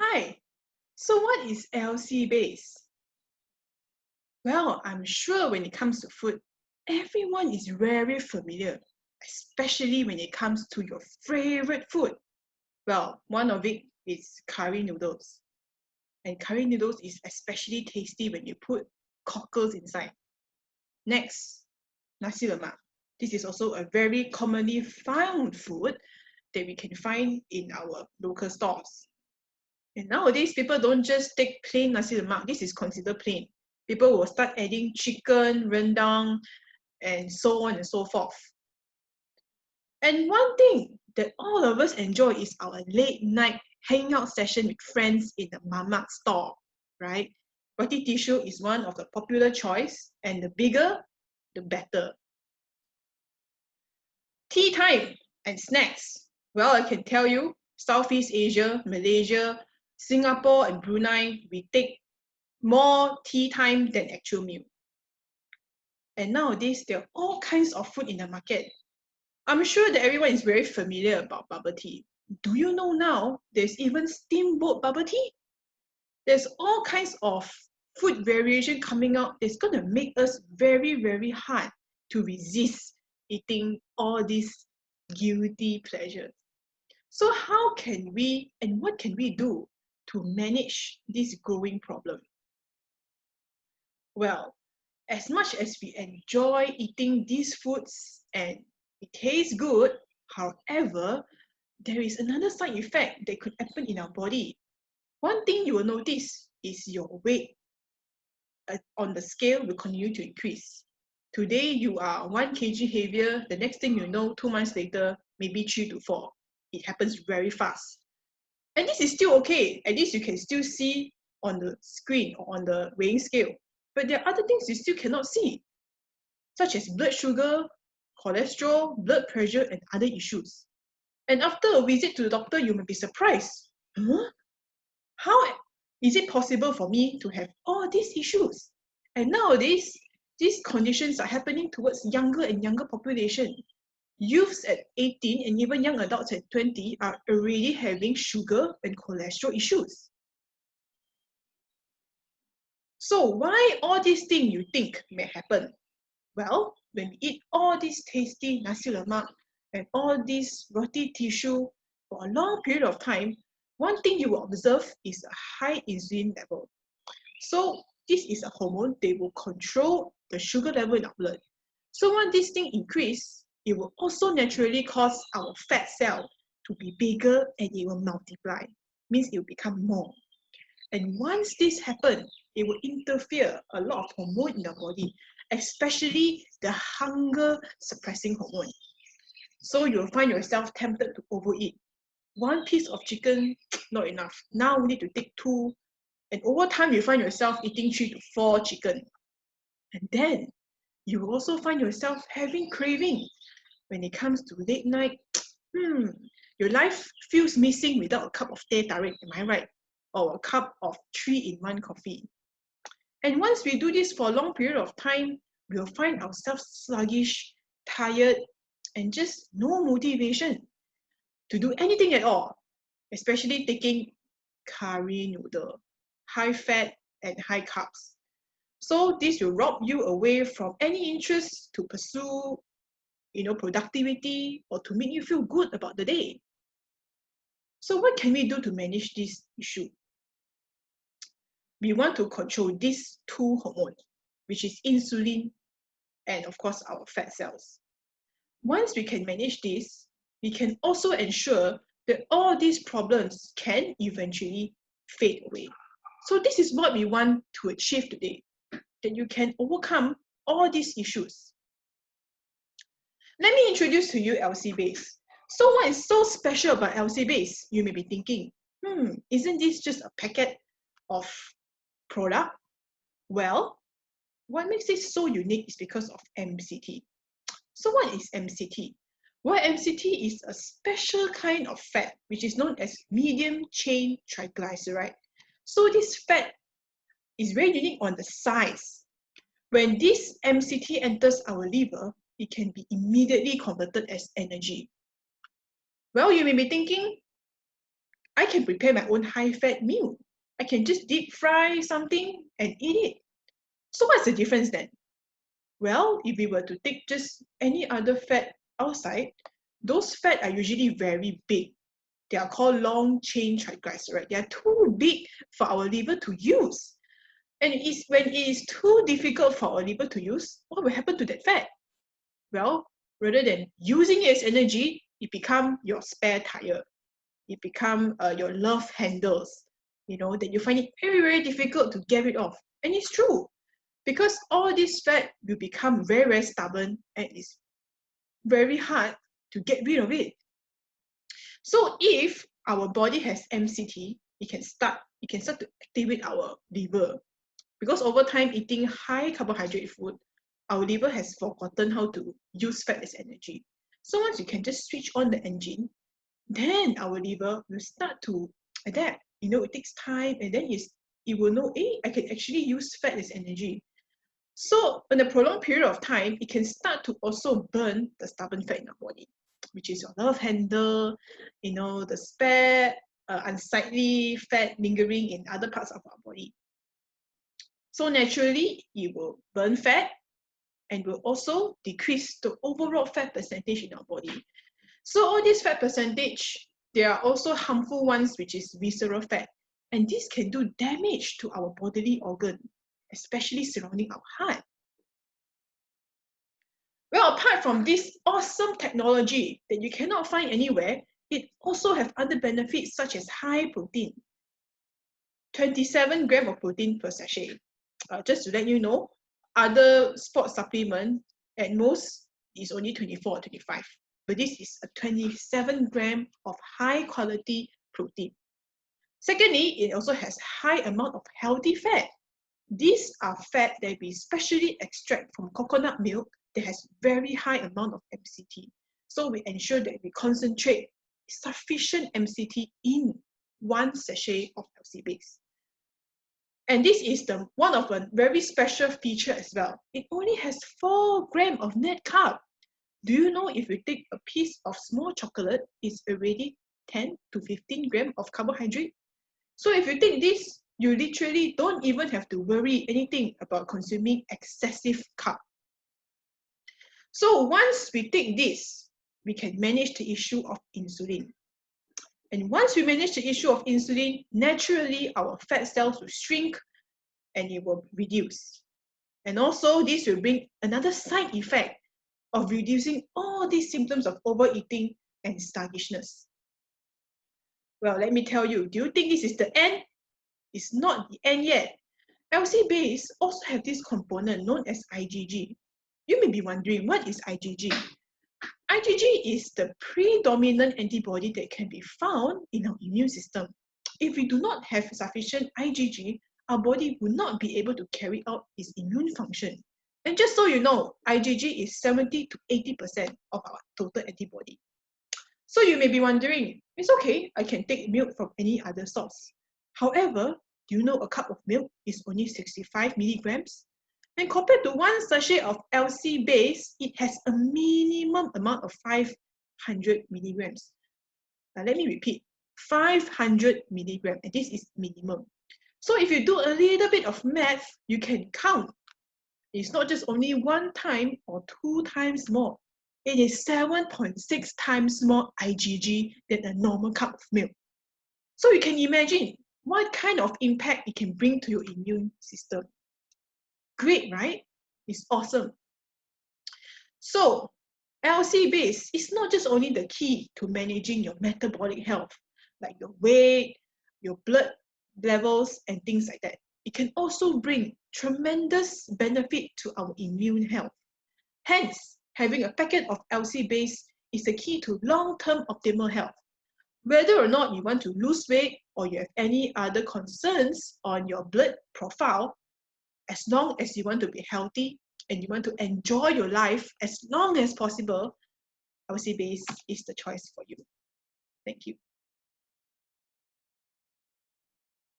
Hi, so what is LC base? Well, I'm sure when it comes to food, everyone is very familiar, especially when it comes to your favorite food. Well, one of it is curry noodles. And curry noodles is especially tasty when you put cockles inside. Next, nasi lemak. This is also a very commonly found food that we can find in our local stores. And nowadays, people don't just take plain nasi lemak. This is considered plain. People will start adding chicken, rendang, and so on and so forth. And one thing that all of us enjoy is our late night hangout session with friends in the mamak store, right? Roti tissue is one of the popular choice, and the bigger, the better. Tea time and snacks. Well, I can tell you, Southeast Asia, Malaysia, Singapore, and Brunei, we take more tea time than actual meal. And nowadays, there are all kinds of food in the market. I'm sure that everyone is very familiar about bubble tea. Do you know now there's even steamboat bubble tea? There's all kinds of food variation coming out that's going to make us very, very hard to resist eating all these guilty pleasures. So how can we and what can we do to manage this growing problem? Well, as much as we enjoy eating these foods and it tastes good, however, there is another side effect that could happen in our body. One thing you will notice is your weight on the scale will continue to increase. Today you are 1 kg heavier, the next thing you know, 2 months later, maybe 3 to 4. It happens very fast. And this is still okay. At least you can still see on the screen or on the weighing scale. But there are other things you still cannot see, such as blood sugar, cholesterol, blood pressure, and other issues. And after a visit to the doctor, you may be surprised. Huh? How is it possible for me to have all these issues? And nowadays, these conditions are happening towards younger and younger population. Youths at 18 and even young adults at 20 are already having sugar and cholesterol issues. So why all these things you think may happen? Well, when we eat all this tasty nasi lemak and all this roti tissue for a long period of time, one thing you will observe is a high insulin level. So this is a hormone that will control the sugar level in our blood. So when this thing increase, it will also naturally cause our fat cell to be bigger and it will multiply. Means it will become more. And once this happens, it will interfere a lot of hormone in our body, especially the hunger suppressing hormone. So you'll find yourself tempted to overeat. 1 piece of chicken, not enough. Now we need to take 2. And over time, you find yourself eating 3 to 4 chicken. And then you will also find yourself having craving. When it comes to late night, your life feels missing without a cup of teh tarik, am I right? Or a cup of 3-in-1 coffee. And once we do this for a long period of time, we'll find ourselves sluggish, tired, and just no motivation to do anything at all, especially taking curry noodle, high fat and high carbs. So this will rob you away from any interest to pursue, productivity or to make you feel good about the day. So what can we do to manage this issue? We want to control these 2 hormones, which is insulin and of course our fat cells. Once we can manage this, we can also ensure that all these problems can eventually fade away. So this is what we want to achieve today, that you can overcome all these issues. Let me introduce to you LC base. So what is so special about LC base? You may be thinking, isn't this just a packet of product? Well, what makes it so unique is because of MCT. So what is MCT? Well, MCT is a special kind of fat, which is known as medium chain triglyceride. So this fat is very unique on the size. When this MCT enters our liver, it can be immediately converted as energy. Well, you may be thinking, I can prepare my own high-fat meal. I can just deep fry something and eat it. So what's the difference then? Well, if we were to take just any other fat outside, those fat are usually very big. They are called long-chain triglycerides. They are too big for our liver to use. And when it is too difficult for our liver to use, what will happen to that fat? Well, rather than using it as energy, it becomes your spare tire. It becomes your love handles, that you find it very, very difficult to get rid of. And it's true, because all this fat will become very, very stubborn and it's very hard to get rid of it. So if our body has MCT, it can start to activate our liver. Because over time, eating high carbohydrate food, our liver has forgotten how to use fat as energy. So once you can just switch on the engine, then our liver will start to adapt. It takes time, and then it will know, I can actually use fat as energy. So in a prolonged period of time, it can start to also burn the stubborn fat in our body, which is your love handle, the spare, unsightly fat lingering in other parts of our body. So naturally, it will burn fat and will also decrease the overall fat percentage in our body. So all these fat percentage, there are also harmful ones, which is visceral fat. And this can do damage to our bodily organ, especially surrounding our heart. Well, apart from this awesome technology that you cannot find anywhere, it also has other benefits such as high protein. 27 grams of protein per sachet. Just to let you know, other sports supplement at most is only 24 or 25. But this is a 27 gram of high quality protein. Secondly, it also has high amount of healthy fat. These are fat that we specially extract from coconut milk that has very high amount of MCT. So we ensure that we concentrate sufficient MCT in one sachet of LC base. And this is one of a very special feature as well. It only has 4 grams of net carb. Do you know if you take a piece of small chocolate, it's already 10 to 15 grams of carbohydrate? So if you take this, you literally don't even have to worry anything about consuming excessive carb. So once we take this, we can manage the issue of insulin. And once we manage the issue of insulin, naturally our fat cells will shrink and it will reduce. And also this will bring another side effect of reducing all these symptoms of overeating and sluggishness. Well, let me tell you, do you think this is the end? It's not the end yet. LC base also have this component known as IgG. You may be wondering, what is IgG? IgG is the predominant antibody that can be found in our immune system. If we do not have sufficient IgG, our body will not be able to carry out its immune function. And just so you know, IgG is 70 to 80% of our total antibody. So you may be wondering, it's okay, I can take milk from any other source. However, do you know a cup of milk is only 65 milligrams? And compared to one sachet of LC base, it has a minimum amount of 500 milligrams. Now let me repeat, 500 milligrams, and this is minimum. So if you do a little bit of math, you can count. It's not just only 1 time or 2 times more. It is 7.6 times more IgG than a normal cup of milk. So you can imagine what kind of impact it can bring to your immune system. Great, right? It's awesome. So LC base is not just only the key to managing your metabolic health, like your weight, your blood levels, and things like that. It can also bring tremendous benefit to our immune health. Hence, having a packet of LC base is the key to long-term optimal health. Whether or not you want to lose weight or you have any other concerns on your blood profile, as long as you want to be healthy and you want to enjoy your life as long as possible, LC base is the choice for you. Thank you.